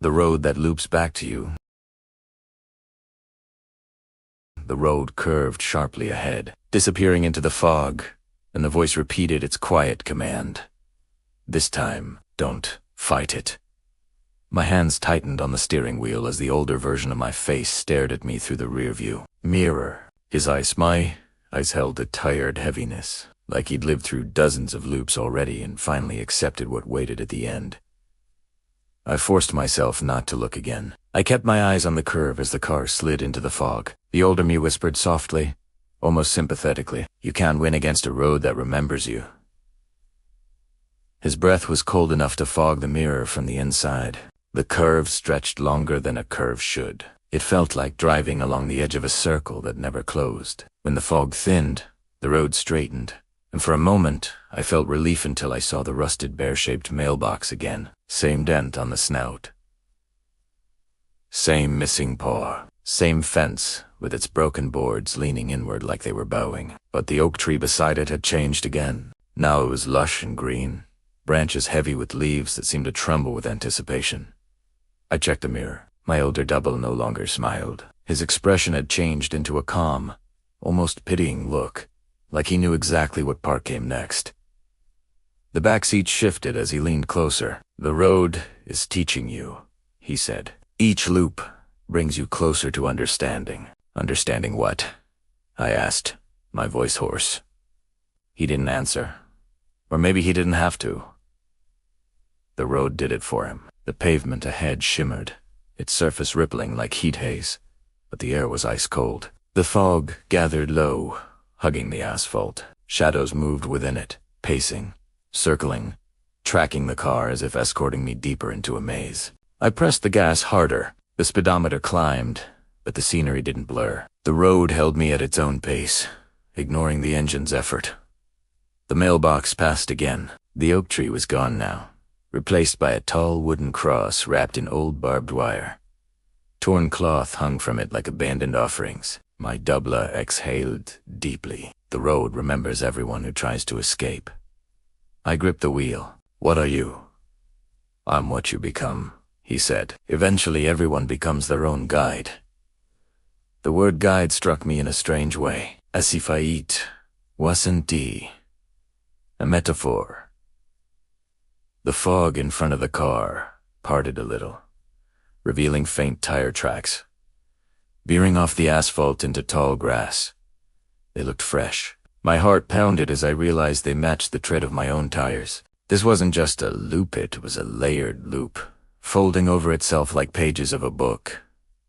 The road that loops back to you. The road curved sharply ahead, disappearing into the fog, and the voice repeated its quiet command. This time, don't fight it. My hands tightened on the steering wheel as the older version of my face stared at me through the rearview mirror. My eyes held a tired heaviness, like he'd lived through dozens of loops already and finally accepted what waited at the end. I forced myself not to look again. I kept my eyes on the curve as the car slid into the fog. The older me whispered softly, almost sympathetically, "You can't win against a road that remembers you." His breath was cold enough to fog the mirror from the inside. The curve stretched longer than a curve should. It felt like driving along the edge of a circle that never closed. When the fog thinned, the road straightened, and for a moment I felt relief until I saw the rusted bear-shaped mailbox again. Same dent on the snout. Same missing paw. Same fence, with its broken boards leaning inward like they were bowing. But the oak tree beside it had changed again. Now it was lush and green, branches heavy with leaves that seemed to tremble with anticipation. I checked the mirror. My older double no longer smiled. His expression had changed into a calm, almost pitying look, like he knew exactly what part came next. The back seat shifted as he leaned closer. "The road is teaching you," he said. "Each loop brings you closer to understanding." "Understanding what?" I asked, my voice hoarse. He didn't answer. Or maybe he didn't have to. The road did it for him. The pavement ahead shimmered, its surface rippling like heat haze, but the air was ice cold. The fog gathered low, hugging the asphalt. Shadows moved within it, pacing, circling, tracking the car as if escorting me deeper into a maze. I pressed the gas harder. The speedometer climbed, but the scenery didn't blur. The road held me at its own pace, ignoring the engine's effort. The mailbox passed again. The oak tree was gone now, replaced by a tall wooden cross wrapped in old barbed wire. Torn cloth hung from it like abandoned offerings. My doubler exhaled deeply. The road remembers everyone who tries to escape. I gripped the wheel. "What are you?" "I'm what you become," he said. "Eventually everyone becomes their own guide." The word guide struck me in a strange way. As if it wasn't a metaphor. The fog in front of the car parted a little, revealing faint tire tracks, veering off the asphalt into tall grass. They looked fresh. My heart pounded as I realized they matched the tread of my own tires. This wasn't just a loop, it was a layered loop, folding over itself like pages of a book.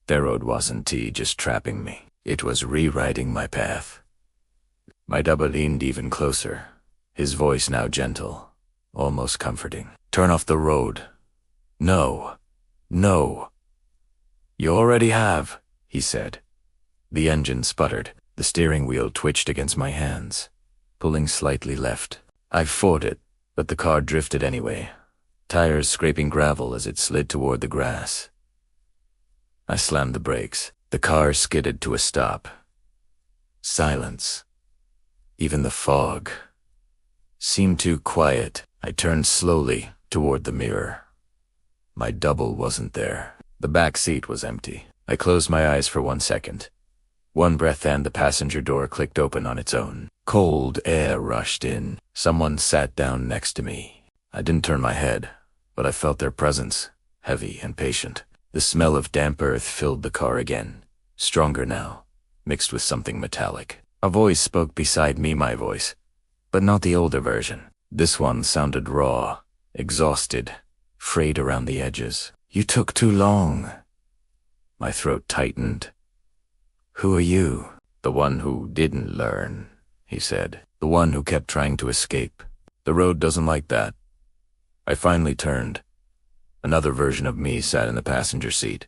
Their road wasn't just trapping me. It was rewriting my path. My double leaned even closer, his voice now gentle, almost comforting. "Turn off the road." "No. No." "You already have," he said. The engine sputtered. The steering wheel twitched against my hands, pulling slightly left. I fought it, but the car drifted anyway, tires scraping gravel as it slid toward the grass. I slammed the brakes. The car skidded to a stop. Silence. Even the fog seemed too quiet. I turned slowly toward the mirror. My double wasn't there. The back seat was empty. I closed my eyes for 1 second. One breath and the passenger door clicked open on its own. Cold air rushed in. Someone sat down next to me. I didn't turn my head, but I felt their presence, heavy and patient. The smell of damp earth filled the car again, stronger now, mixed with something metallic. A voice spoke beside me, my voice, but not the older version. This one sounded raw, exhausted, frayed around the edges. "You took too long." My throat tightened. "Who are you?" "The one who didn't learn," he said. "The one who kept trying to escape. The road doesn't like that." I finally turned. Another version of me sat in the passenger seat.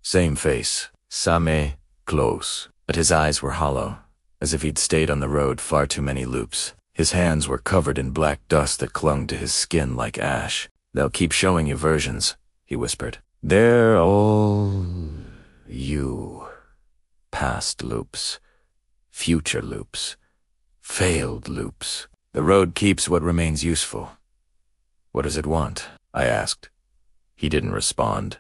Same face, same, close, but his eyes were hollow, as if he'd stayed on the road far too many loops. His hands were covered in black dust that clung to his skin like ash. "They'll keep showing you versions," he whispered. "They're all you. Past loops, future loops, failed loops. The road keeps what remains useful." "What does it want?" I asked. He didn't respond.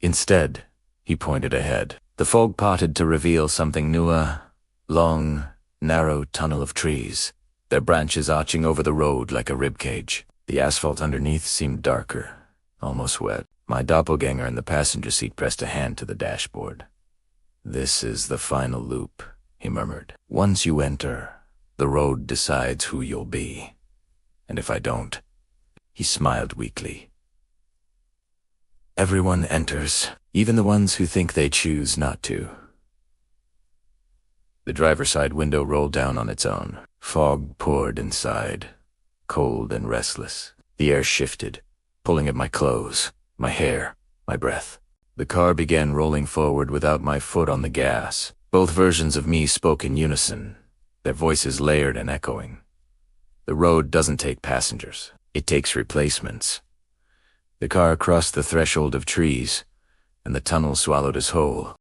Instead, he pointed ahead. The fog parted to reveal something new, a long, narrow tunnel of trees, their branches arching over the road like a ribcage. The asphalt underneath seemed darker, almost wet. My doppelganger in the passenger seat pressed a hand to the dashboard. "This is the final loop," he murmured. "Once you enter, the road decides who you'll be. And if I don't," he smiled weakly, "everyone enters, even the ones who think they choose not to." The driver's side window rolled down on its own. Fog poured inside, cold and restless. The air shifted, pulling at my clothes, my hair, my breath. The car began rolling forward without my foot on the gas. Both versions of me spoke in unison, their voices layered and echoing. The road doesn't take passengers. It takes replacements. The car crossed the threshold of trees, and the tunnel swallowed us whole.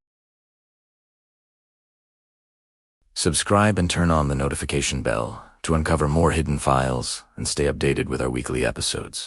Subscribe and turn on the notification bell to uncover more hidden files and stay updated with our weekly episodes.